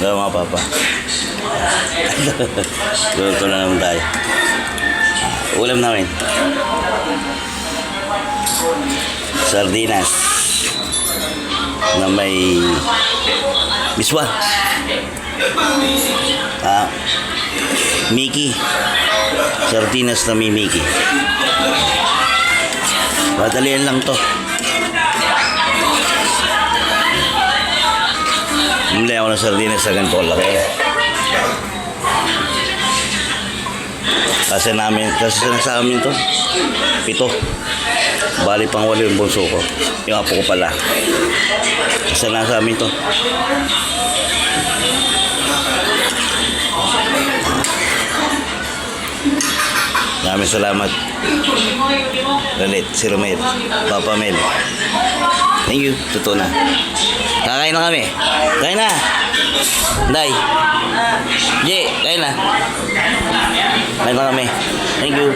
Hello mga papa. Luto na naman tayo. Ulam namin. Sardinas na may biswa. Mickey. Sardinas na may Mickey. Madalian lang to. Bumili ako ng sardinas sa ganito laki. Kasi sa amin to 7. Bali pang 8 yung bunso ko. Yung apo ko pala. Kasi sa amin to. Maraming salamat. Lalit, si Romel, Papa Mel. Thank you, totoo na. Kakain na kami. Kain na. Day. Jay, kain na. Kain na kami. Thank you.